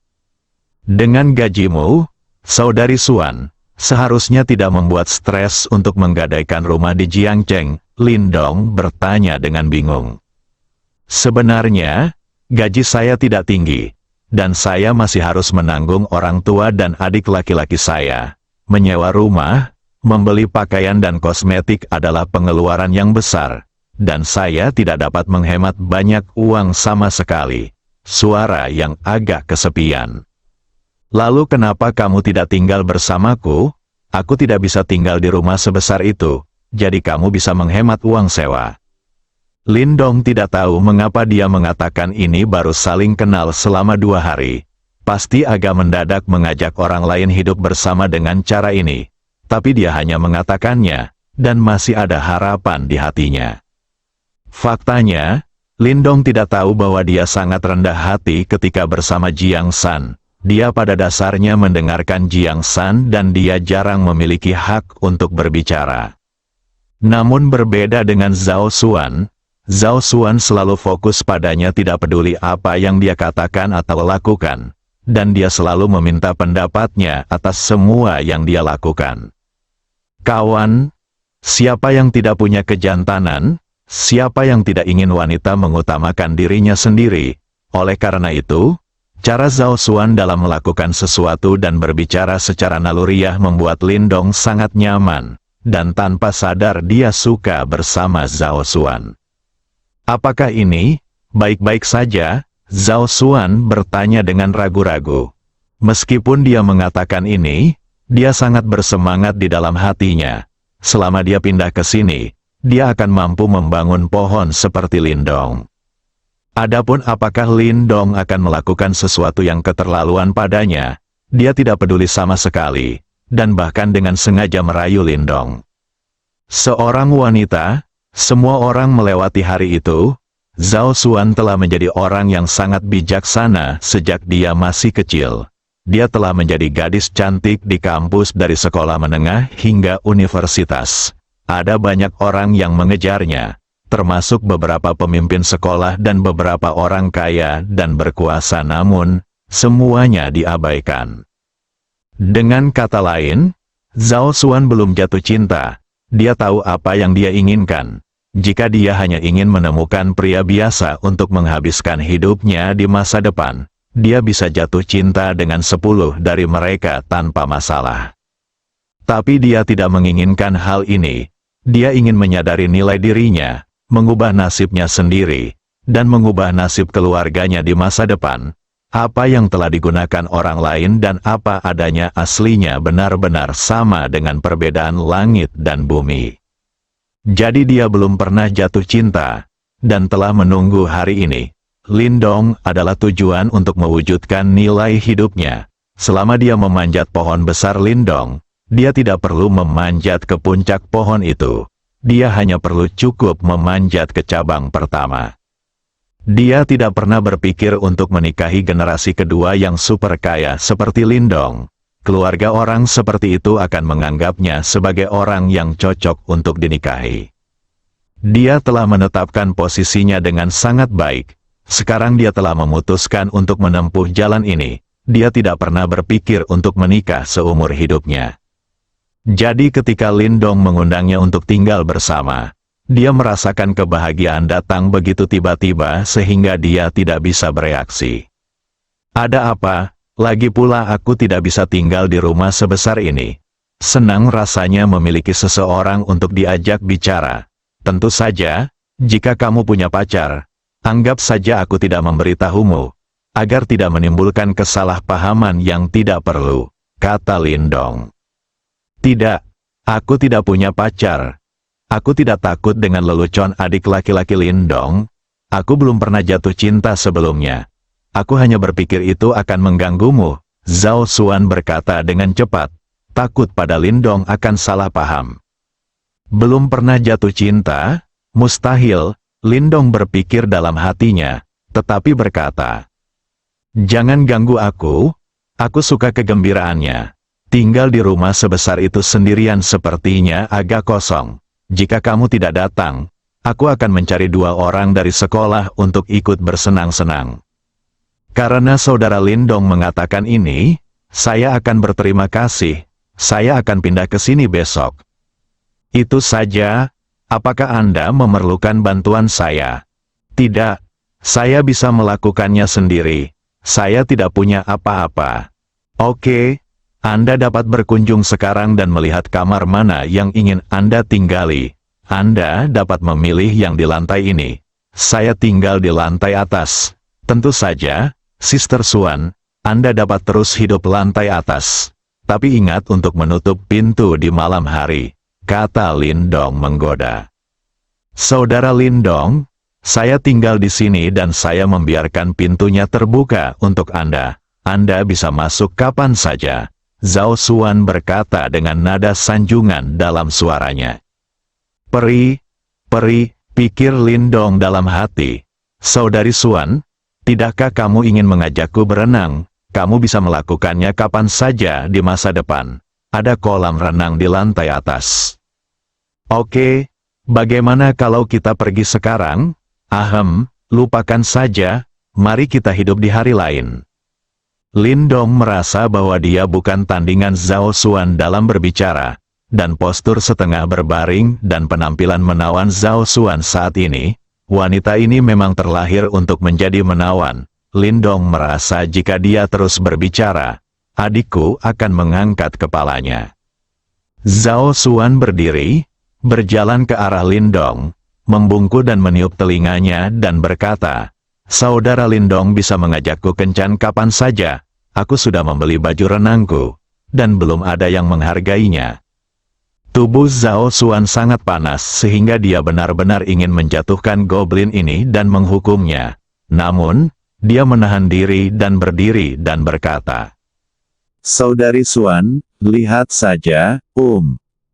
Dengan gajimu, Saudari Xuan, seharusnya tidak membuat stres untuk menggadaikan rumah di Jiangcheng, Lin Dong bertanya dengan bingung. Sebenarnya, gaji saya tidak tinggi, dan saya masih harus menanggung orang tua dan adik laki-laki saya. Menyewa rumah, membeli pakaian dan kosmetik adalah pengeluaran yang besar, dan saya tidak dapat menghemat banyak uang sama sekali. Suara yang agak kesepian. Lalu kenapa kamu tidak tinggal bersamaku? Aku tidak bisa tinggal di rumah sebesar itu, jadi kamu bisa menghemat uang sewa. Lin Dong tidak tahu mengapa dia mengatakan ini baru saling kenal selama 2 hari. Pasti agak mendadak mengajak orang lain hidup bersama dengan cara ini. Tapi dia hanya mengatakannya, dan masih ada harapan di hatinya. Faktanya, Lin Dong tidak tahu bahwa dia sangat rendah hati ketika bersama Jiang San. Dia pada dasarnya mendengarkan Jiang San dan dia jarang memiliki hak untuk berbicara. Namun berbeda dengan Zhao Xuan selalu fokus padanya, tidak peduli apa yang dia katakan atau lakukan. Dan dia selalu meminta pendapatnya atas semua yang dia lakukan. Kawan, siapa yang tidak punya kejantanan? Siapa yang tidak ingin wanita mengutamakan dirinya sendiri? Oleh karena itu, cara Zhao Xuan dalam melakukan sesuatu dan berbicara secara naluriah membuat Lin Dong sangat nyaman, dan tanpa sadar dia suka bersama Zhao Xuan. Apakah ini baik-baik saja? Zhao Xuan bertanya dengan ragu-ragu. Meskipun dia mengatakan ini, dia sangat bersemangat di dalam hatinya. Selama dia pindah ke sini, dia akan mampu membangun pohon seperti Lin Dong. Adapun apakah Lin Dong akan melakukan sesuatu yang keterlaluan padanya, dia tidak peduli sama sekali, dan bahkan dengan sengaja merayu Lin Dong. Seorang wanita, semua orang melewati hari itu. Zhao Xuan telah menjadi orang yang sangat bijaksana sejak dia masih kecil. Dia telah menjadi gadis cantik di kampus dari sekolah menengah hingga universitas. Ada banyak orang yang mengejarnya, termasuk beberapa pemimpin sekolah dan beberapa orang kaya dan berkuasa, namun semuanya diabaikan. Dengan kata lain, Zhao Xuan belum jatuh cinta. Dia tahu apa yang dia inginkan. Jika dia hanya ingin menemukan pria biasa untuk menghabiskan hidupnya di masa depan, dia bisa jatuh cinta dengan 10 dari mereka tanpa masalah. Tapi dia tidak menginginkan hal ini. Dia ingin menyadari nilai dirinya, mengubah nasibnya sendiri, dan mengubah nasib keluarganya di masa depan. Apa yang telah digunakan orang lain dan apa adanya aslinya benar-benar sama dengan perbedaan langit dan bumi. Jadi dia belum pernah jatuh cinta, dan telah menunggu hari ini. Lindong adalah tujuan untuk mewujudkan nilai hidupnya. Selama dia memanjat pohon besar Lindong, dia tidak perlu memanjat ke puncak pohon itu. Dia hanya perlu cukup memanjat ke cabang pertama. Dia tidak pernah berpikir untuk menikahi generasi kedua yang super kaya seperti Lindong. Keluarga orang seperti itu akan menganggapnya sebagai orang yang cocok untuk dinikahi. Dia telah menetapkan posisinya dengan sangat baik. Sekarang dia telah memutuskan untuk menempuh jalan ini. Dia tidak pernah berpikir untuk menikah seumur hidupnya. Jadi ketika Lindong mengundangnya untuk tinggal bersama, dia merasakan kebahagiaan datang begitu tiba-tiba sehingga dia tidak bisa bereaksi. Ada apa? Lagi pula aku tidak bisa tinggal di rumah sebesar ini. Senang rasanya memiliki seseorang untuk diajak bicara. Tentu saja, jika kamu punya pacar, anggap saja aku tidak memberitahumu, agar tidak menimbulkan kesalahpahaman yang tidak perlu, kata Lindong. Tidak, aku tidak punya pacar. Aku tidak takut dengan lelucon adik laki-laki Lindong. Aku belum pernah jatuh cinta sebelumnya. Aku hanya berpikir itu akan mengganggumu, Zhao Xuan berkata dengan cepat, takut pada Lindong akan salah paham. Belum pernah jatuh cinta? Mustahil, Lindong berpikir dalam hatinya, tetapi berkata, jangan ganggu aku suka kegembiraannya. Tinggal di rumah sebesar itu sendirian sepertinya agak kosong. Jika kamu tidak datang, aku akan mencari 2 orang dari sekolah untuk ikut bersenang-senang. Karena saudara Lindong mengatakan ini, saya akan berterima kasih. Saya akan pindah ke sini besok. Itu saja. Apakah Anda memerlukan bantuan saya? Tidak, saya bisa melakukannya sendiri. Saya tidak punya apa-apa. Oke. Anda dapat berkunjung sekarang dan melihat kamar mana yang ingin Anda tinggali. Anda dapat memilih yang di lantai ini. Saya tinggal di lantai atas. Tentu saja, Sister Xuan, Anda dapat terus hidup lantai atas. Tapi ingat untuk menutup pintu di malam hari, kata Lindong menggoda. Saudara Lindong, saya tinggal di sini dan saya membiarkan pintunya terbuka untuk Anda. Anda bisa masuk kapan saja. Zhao Xuan berkata dengan nada sanjungan dalam suaranya. Peri, pikir Lindong dalam hati. Saudari Xuan, tidakkah kamu ingin mengajakku berenang? Kamu bisa melakukannya kapan saja di masa depan. Ada kolam renang di lantai atas. Oke, bagaimana kalau kita pergi sekarang? Lupakan saja, mari kita hidup di hari lain. Lindong merasa bahwa dia bukan tandingan Zhao Xuan dalam berbicara, dan postur setengah berbaring dan penampilan menawan Zhao Xuan saat ini, wanita ini memang terlahir untuk menjadi menawan. Lindong merasa jika dia terus berbicara, adikku akan mengangkat kepalanya. Zhao Xuan berdiri, berjalan ke arah Lindong, membungkuk dan meniup telinganya dan berkata, Saudara Lindong bisa mengajakku kencan kapan saja. Aku sudah membeli baju renangku, dan belum ada yang menghargainya. Tubuh Zhao Xuan sangat panas sehingga dia benar-benar ingin menjatuhkan goblin ini dan menghukumnya. Namun, dia menahan diri dan berdiri dan berkata, Saudari Xuan, lihat saja,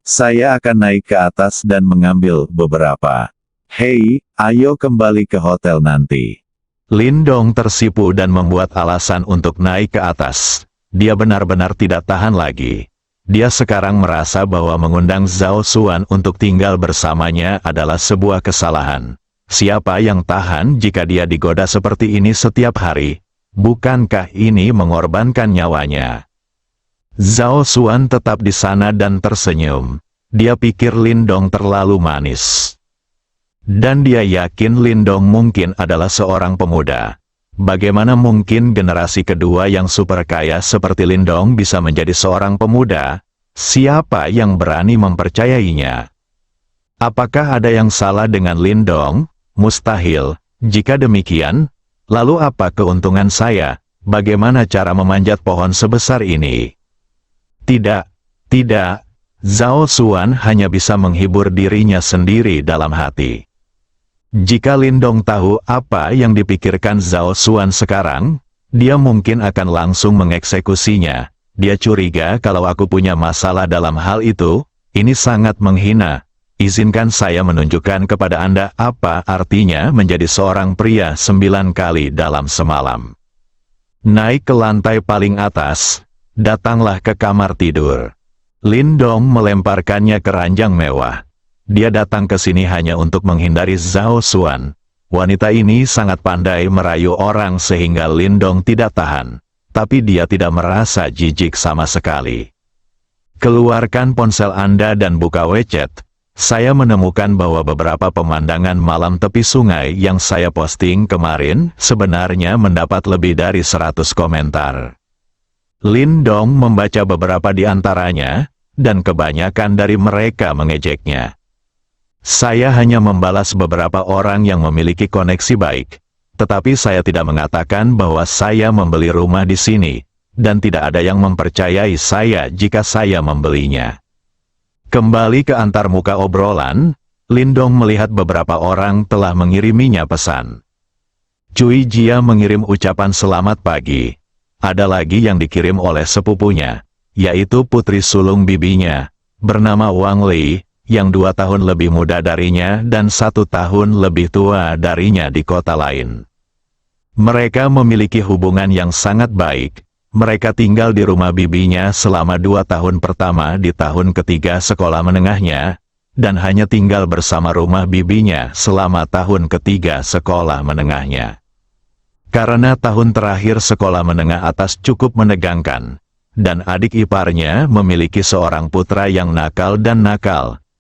saya akan naik ke atas dan mengambil beberapa. Hei, ayo kembali ke hotel nanti. Lindong tersipu dan membuat alasan untuk naik ke atas. Dia benar-benar tidak tahan lagi. Dia sekarang merasa bahwa mengundang Zhao Xuan untuk tinggal bersamanya adalah sebuah kesalahan. Siapa yang tahan jika dia digoda seperti ini setiap hari? Bukankah ini mengorbankan nyawanya? Zhao Xuan tetap di sana dan tersenyum. Dia pikir Lindong terlalu manis. Dan dia yakin Lindong mungkin adalah seorang pemuda. Bagaimana mungkin generasi kedua yang super kaya seperti Lindong bisa menjadi seorang pemuda? Siapa yang berani mempercayainya? Apakah ada yang salah dengan Lindong? Mustahil. Jika demikian, lalu apa keuntungan saya? bagaimana cara memanjat pohon sebesar ini? Tidak, tidak, Zhao Xuan hanya bisa menghibur dirinya sendiri dalam hati. Jika Lindong tahu apa yang dipikirkan Zhao Xuan sekarang, dia mungkin akan langsung mengeksekusinya. Dia curiga kalau aku punya masalah dalam hal itu, ini sangat menghina. Izinkan saya menunjukkan kepada Anda apa artinya menjadi seorang pria 9 kali dalam semalam. Naik ke lantai paling atas, datanglah ke kamar tidur. Lindong melemparkannya ke ranjang mewah. Dia datang ke sini hanya untuk menghindari Zhao Xuan. Wanita ini sangat pandai merayu orang sehingga Lindong tidak tahan. Tapi dia tidak merasa jijik sama sekali. Keluarkan ponsel Anda dan buka WeChat. Saya menemukan bahwa beberapa pemandangan malam tepi sungai yang saya posting kemarin sebenarnya mendapat lebih dari 100 komentar. Lindong membaca beberapa di antaranya, dan kebanyakan dari mereka mengejeknya. Saya hanya membalas beberapa orang yang memiliki koneksi baik, tetapi saya tidak mengatakan bahwa saya membeli rumah di sini, dan tidak ada yang mempercayai saya jika saya membelinya. Kembali ke antarmuka obrolan, Lindong melihat beberapa orang telah mengiriminya pesan. Cui Jia mengirim ucapan selamat pagi. Ada lagi yang dikirim oleh sepupunya, yaitu putri sulung bibinya, bernama Wang Li, yang 2 tahun lebih muda darinya dan 1 tahun lebih tua darinya di kota lain. Mereka memiliki hubungan yang sangat baik. Mereka tinggal di rumah bibinya selama 2 tahun pertama di tahun ketiga sekolah menengahnya, dan hanya tinggal bersama rumah bibinya selama tahun ketiga sekolah menengahnya. Karena tahun terakhir sekolah menengah atas cukup menegangkan, dan adik iparnya memiliki seorang putra yang nakal,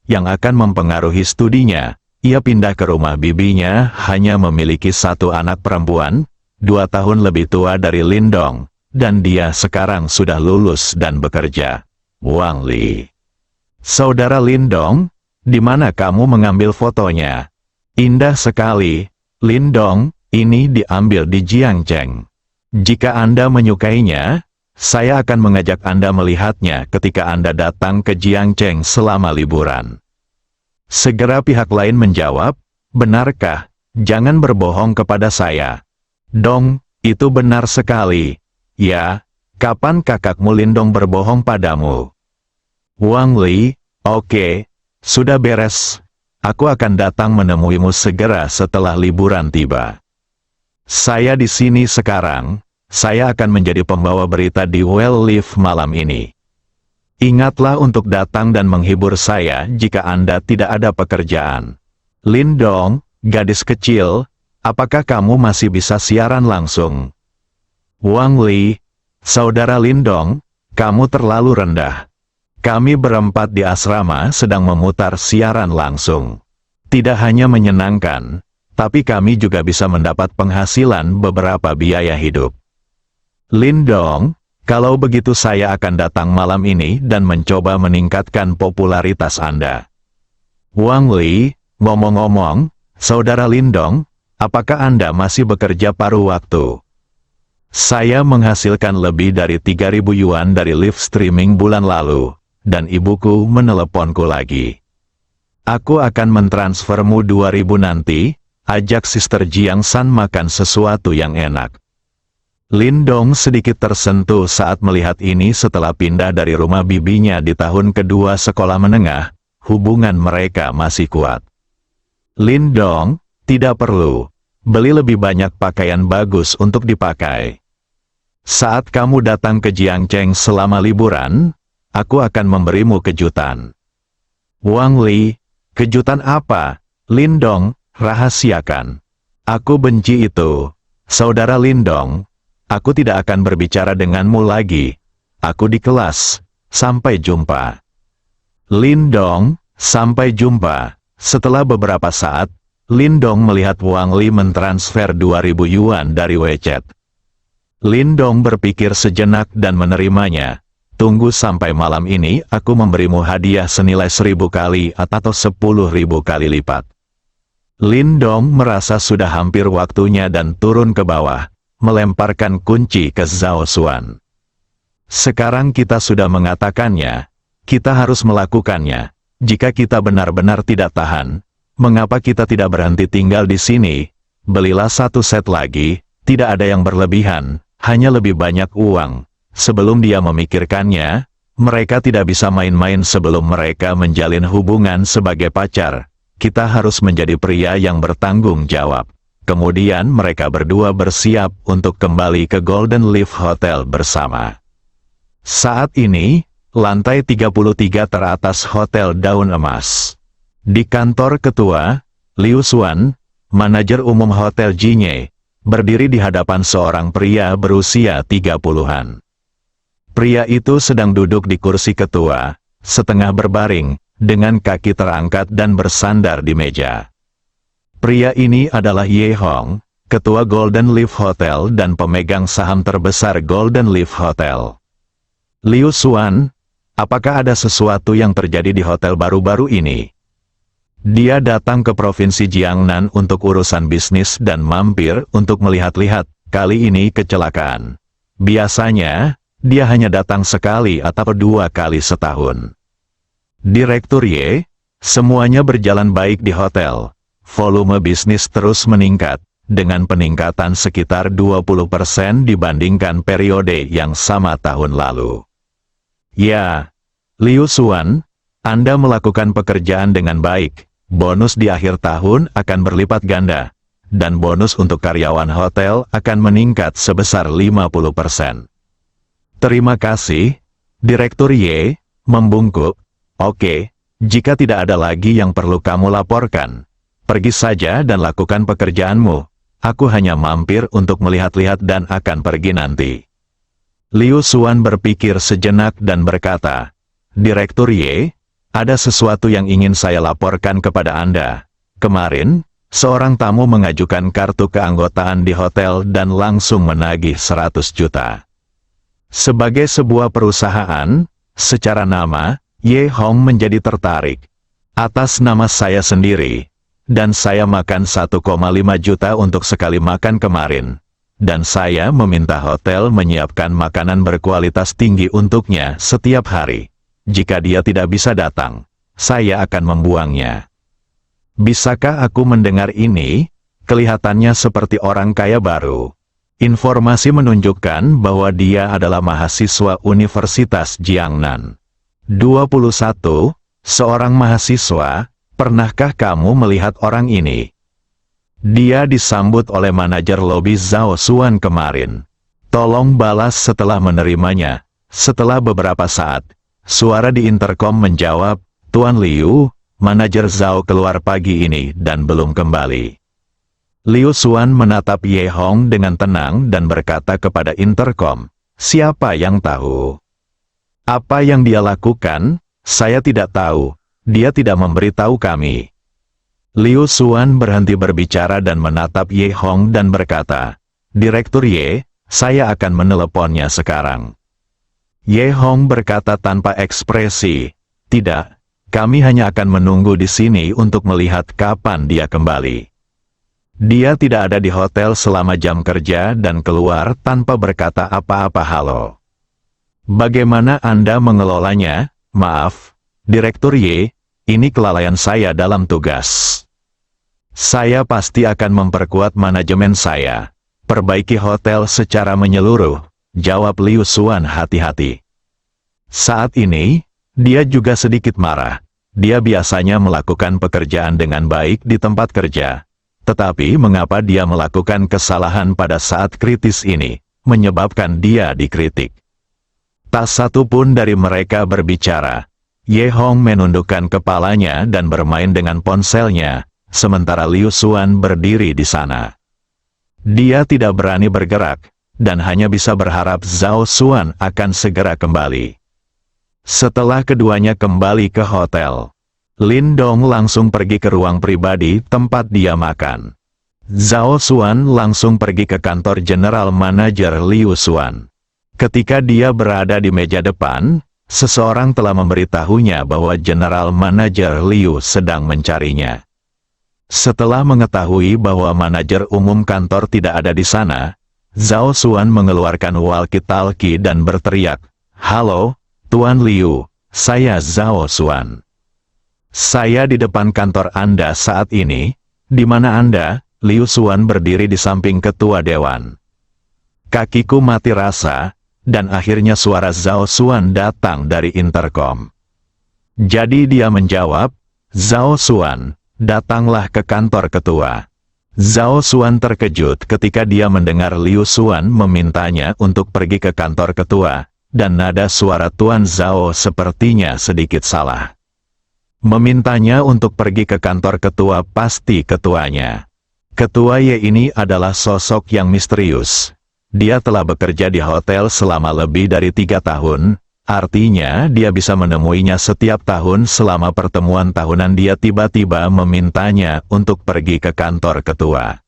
yang akan mempengaruhi studinya, ia pindah ke rumah bibinya hanya memiliki 1 anak perempuan, 2 tahun lebih tua dari Lindong. Dan dia sekarang sudah lulus dan bekerja. Wang Li. Saudara Lindong, di mana kamu mengambil fotonya? Indah sekali. Lindong, ini diambil di Jiangcheng. Jika Anda menyukainya, saya akan mengajak Anda melihatnya ketika Anda datang ke Jiangcheng selama liburan. Segera pihak lain menjawab, benarkah? Jangan berbohong kepada saya. Dong, itu benar sekali. Ya, kapan kakakmu Lindong berbohong padamu? Wang Li, oke, sudah beres. Aku akan datang menemuimu segera setelah liburan tiba. Saya di sini sekarang, saya akan menjadi pembawa berita di Well Live malam ini. Ingatlah untuk datang dan menghibur saya jika Anda tidak ada pekerjaan. Lindong, gadis kecil, apakah kamu masih bisa siaran langsung? Wang Li, saudara Lindong, kamu terlalu rendah. Kami berempat di asrama sedang memutar siaran langsung. Tidak hanya menyenangkan, tapi kami juga bisa mendapat penghasilan beberapa biaya hidup. Lindong, kalau begitu saya akan datang malam ini dan mencoba meningkatkan popularitas Anda. Wang Li, ngomong-ngomong, saudara Lindong, apakah Anda masih bekerja paruh waktu? Saya menghasilkan lebih dari 3.000 yuan dari live streaming bulan lalu, dan ibuku meneleponku lagi. Aku akan mentransfermu 2.000 nanti, ajak Sister Jiang San makan sesuatu yang enak. Lindong sedikit tersentuh saat melihat ini setelah pindah dari rumah bibinya di tahun kedua sekolah menengah, hubungan mereka masih kuat. Lindong, tidak perlu. Beli lebih banyak pakaian bagus untuk dipakai. Saat kamu datang ke Jiangcheng selama liburan, aku akan memberimu kejutan. Wang Li, kejutan apa? Lindong, rahasiakan. Aku benci itu. Saudara Lindong, aku tidak akan berbicara denganmu lagi. Aku di kelas. Sampai jumpa. Lindong, sampai jumpa. Setelah beberapa saat, Lindong melihat Wang Li mentransfer 2.000 yuan dari WeChat. Lindong berpikir sejenak dan menerimanya. Tunggu sampai malam ini aku memberimu hadiah senilai 1.000 kali atau 10.000 kali lipat. Lindong merasa sudah hampir waktunya dan turun ke bawah. melemparkan kunci ke Zhao Xuan. Sekarang kita sudah mengatakannya, kita harus melakukannya. Jika kita benar-benar tidak tahan, mengapa kita tidak berhenti tinggal di sini? Belilah satu set lagi, tidak ada yang berlebihan, hanya lebih banyak uang. Sebelum dia memikirkannya, mereka tidak bisa main-main sebelum mereka menjalin hubungan sebagai pacar. Kita harus menjadi pria yang bertanggung jawab. Kemudian mereka berdua bersiap untuk kembali ke Golden Leaf Hotel bersama. Saat ini, lantai 33 teratas Hotel Daun Emas. Di kantor ketua, Liu Xuan, manajer umum Hotel Jinye, berdiri di hadapan seorang pria berusia 30-an. Pria itu sedang duduk di kursi ketua, setengah berbaring, dengan kaki terangkat dan bersandar di meja. Pria ini adalah Ye Hong, ketua Golden Leaf Hotel dan pemegang saham terbesar Golden Leaf Hotel. Liu Xuan, apakah ada sesuatu yang terjadi di hotel baru-baru ini? Dia datang ke Provinsi Jiangnan untuk urusan bisnis dan mampir untuk melihat-lihat, kali ini kecelakaan. Biasanya, dia hanya datang sekali atau 2 kali setahun. Direktur Ye, semuanya berjalan baik di hotel. Volume bisnis terus meningkat, dengan peningkatan sekitar 20% dibandingkan periode yang sama tahun lalu. Ya, Liu Xuan, Anda melakukan pekerjaan dengan baik. Bonus di akhir tahun akan berlipat ganda, dan bonus untuk karyawan hotel akan meningkat sebesar 50%. Terima kasih, Direktur Ye, membungkuk. Oke, jika tidak ada lagi yang perlu kamu laporkan, pergi saja dan lakukan pekerjaanmu. Aku hanya mampir untuk melihat-lihat dan akan pergi nanti. Liu Xuan berpikir sejenak dan berkata, Direktur Ye, ada sesuatu yang ingin saya laporkan kepada Anda. Kemarin, seorang tamu mengajukan kartu keanggotaan di hotel dan langsung menagih 100 juta. Sebagai sebuah perusahaan, secara nama, Ye Hong menjadi tertarik. Atas nama saya sendiri, dan saya makan 1,5 juta untuk sekali makan kemarin. Dan saya meminta hotel menyiapkan makanan berkualitas tinggi untuknya setiap hari. Jika dia tidak bisa datang, saya akan membuangnya. Bisakah aku mendengar ini? Kelihatannya seperti orang kaya baru. Informasi menunjukkan bahwa dia adalah mahasiswa Universitas Jiangnan. 21, seorang mahasiswa, pernahkah kamu melihat orang ini? Dia disambut oleh manajer lobi Zhao Xuan kemarin. Tolong balas setelah menerimanya. Setelah beberapa saat, suara di interkom menjawab, Tuan Liu, manajer Zhao keluar pagi ini dan belum kembali. Liu Xuan menatap Ye Hong dengan tenang dan berkata kepada interkom, siapa yang tahu? Apa yang dia lakukan? Saya tidak tahu. Dia tidak memberitahu kami. Liu Xuan berhenti berbicara dan menatap Ye Hong dan berkata, Direktur Ye, saya akan meneleponnya sekarang. Ye Hong berkata tanpa ekspresi, tidak, kami hanya akan menunggu di sini untuk melihat kapan dia kembali. Dia tidak ada di hotel selama jam kerja dan keluar tanpa berkata apa-apa. Halo. Bagaimana Anda mengelolanya? Maaf, Direktur Ye, ini kelalaian saya dalam tugas. Saya pasti akan memperkuat manajemen saya. Perbaiki hotel secara menyeluruh, jawab Liu Xuan hati-hati. Saat ini, dia juga sedikit marah. Dia biasanya melakukan pekerjaan dengan baik di tempat kerja. Tetapi mengapa dia melakukan kesalahan pada saat kritis ini, menyebabkan dia dikritik. Tak satu pun dari mereka berbicara. Ye Hong menundukkan kepalanya dan bermain dengan ponselnya, sementara Liu Xuan berdiri di sana. Dia tidak berani bergerak, dan hanya bisa berharap Zhao Xuan akan segera kembali. Setelah keduanya kembali ke hotel, Lin Dong langsung pergi ke ruang pribadi tempat dia makan. Zhao Xuan langsung pergi ke kantor General Manager Liu Xuan. Ketika dia berada di meja depan, seseorang telah memberitahunya bahwa General Manager Liu sedang mencarinya. Setelah mengetahui bahwa manajer umum kantor tidak ada di sana, Zhao Xuan mengeluarkan walkie-talkie dan berteriak, "Halo, Tuan Liu, saya Zhao Xuan. Saya di depan kantor Anda saat ini." "Di mana Anda?" Liu Xuan berdiri di samping ketua dewan. Kakiku mati rasa, dan akhirnya suara Zhao Xuan datang dari interkom. Jadi dia menjawab, "Zhao Xuan, datanglah ke kantor ketua." Zhao Xuan terkejut ketika dia mendengar Liu Xuan memintanya untuk pergi ke kantor ketua, dan nada suara Tuan Zhao sepertinya sedikit salah. Memintanya untuk pergi ke kantor ketua pasti ketuanya. Ketua Ye ini adalah sosok yang misterius. Dia telah bekerja di hotel selama lebih dari 3 tahun, artinya dia bisa menemuinya setiap tahun selama pertemuan tahunan dia tiba-tiba memintanya untuk pergi ke kantor ketua.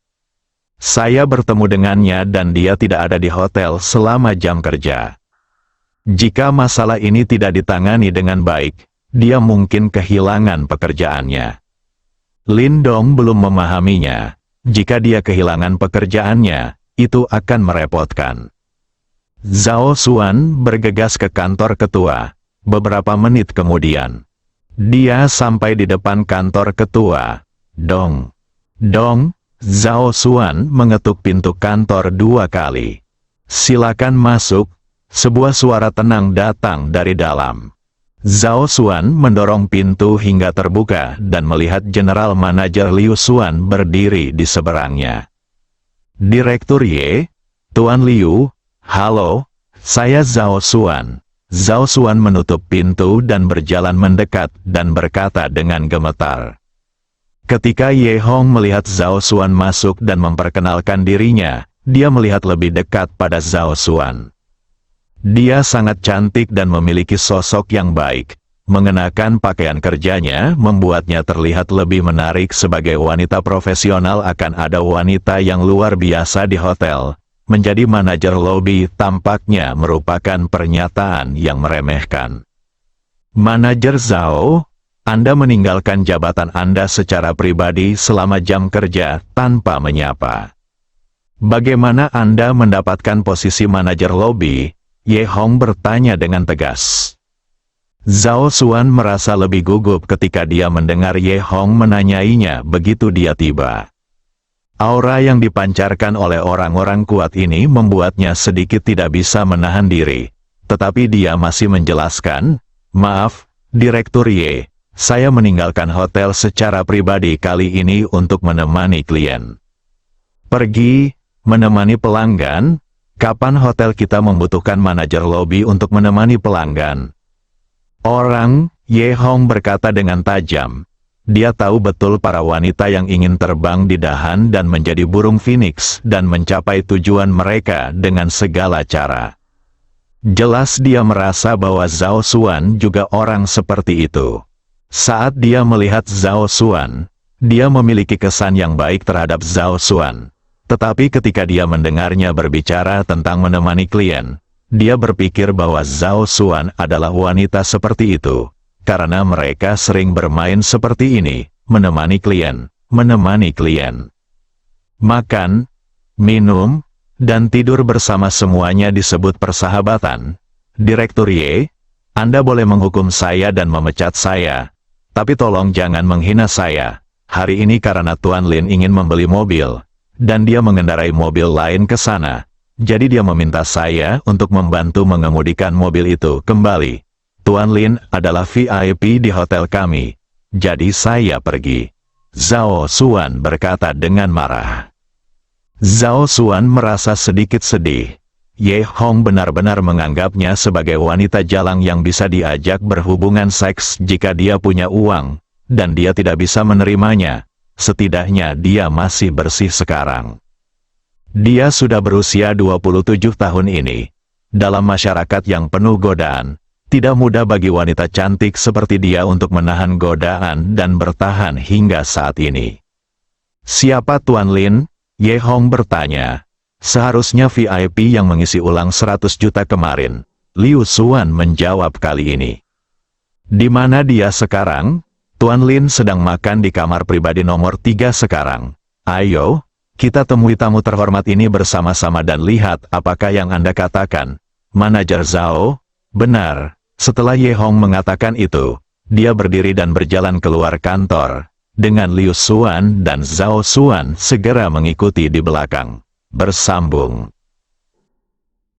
Saya bertemu dengannya dan dia tidak ada di hotel selama jam kerja. Jika masalah ini tidak ditangani dengan baik, dia mungkin kehilangan pekerjaannya. Lin Dong belum memahaminya. Jika dia kehilangan pekerjaannya, itu akan merepotkan. Zhao Xuan bergegas ke kantor ketua. Beberapa menit kemudian, dia sampai di depan kantor ketua. Dong, dong, Zhao Xuan mengetuk pintu kantor 2 kali. "Silakan masuk." Sebuah suara tenang datang dari dalam. Zhao Xuan mendorong pintu hingga terbuka dan melihat General Manager Liu Xuan berdiri di seberangnya. "Direktur Ye, Tuan Liu, halo, saya Zhao Xuan." Zhao Xuan menutup pintu dan berjalan mendekat dan berkata dengan gemetar. Ketika Ye Hong melihat Zhao Xuan masuk dan memperkenalkan dirinya, dia melihat lebih dekat pada Zhao Xuan. Dia sangat cantik dan memiliki sosok yang baik. Mengenakan pakaian kerjanya membuatnya terlihat lebih menarik sebagai wanita profesional. Akan ada wanita yang luar biasa di hotel. Menjadi manajer lobi tampaknya merupakan pernyataan yang meremehkan. "Manajer Zhao, Anda meninggalkan jabatan Anda secara pribadi selama jam kerja tanpa menyapa. Bagaimana Anda mendapatkan posisi manajer lobi?" Ye Hong bertanya dengan tegas. Zhao Xuan merasa lebih gugup ketika dia mendengar Ye Hong menanyainya begitu dia tiba. Aura yang dipancarkan oleh orang-orang kuat ini membuatnya sedikit tidak bisa menahan diri. Tetapi dia masih menjelaskan, "Maaf, Direktur Ye, saya meninggalkan hotel secara pribadi kali ini untuk menemani klien." "Pergi, menemani pelanggan? Kapan hotel kita membutuhkan manajer lobi untuk menemani pelanggan?" "Orang," Ye Hong berkata dengan tajam. Dia tahu betul para wanita yang ingin terbang di dahan dan menjadi burung phoenix dan mencapai tujuan mereka dengan segala cara. Jelas dia merasa bahwa Zhao Xuan juga orang seperti itu. Saat dia melihat Zhao Xuan, dia memiliki kesan yang baik terhadap Zhao Xuan. Tetapi ketika dia mendengarnya berbicara tentang menemani klien, dia berpikir bahwa Zhao Xuan adalah wanita seperti itu, karena mereka sering bermain seperti ini, menemani klien. Makan, minum, dan tidur bersama semuanya disebut persahabatan. Direktur Ye, Anda boleh menghukum saya dan memecat saya, tapi tolong jangan menghina saya. Hari ini karena Tuan Lin ingin membeli mobil, dan dia mengendarai mobil lain ke sana. Jadi dia meminta saya untuk membantu mengemudikan mobil itu kembali. Tuan Lin adalah VIP di hotel kami. Jadi saya pergi." Zhao Xuan berkata dengan marah. Zhao Xuan merasa sedikit sedih. Ye Hong benar-benar menganggapnya sebagai wanita jalang yang bisa diajak berhubungan seks jika dia punya uang, dan dia tidak bisa menerimanya. Setidaknya dia masih bersih sekarang. Dia sudah berusia 27 tahun ini. Dalam masyarakat yang penuh godaan, tidak mudah bagi wanita cantik seperti dia untuk menahan godaan dan bertahan hingga saat ini. "Siapa Tuan Lin?" Ye Hong bertanya. "Seharusnya VIP yang mengisi ulang 100 juta kemarin." Liu Xuan menjawab kali ini. "Di mana dia sekarang?" "Tuan Lin sedang makan di kamar pribadi nomor 3 sekarang." "Ayo, Kita temui tamu terhormat ini bersama-sama dan lihat apakah yang Anda katakan. Manajer Zhao, benar. Setelah Ye Hong mengatakan itu, dia berdiri dan berjalan keluar kantor. Dengan Liu Xuan dan Zhao Xuan segera mengikuti di belakang. Bersambung.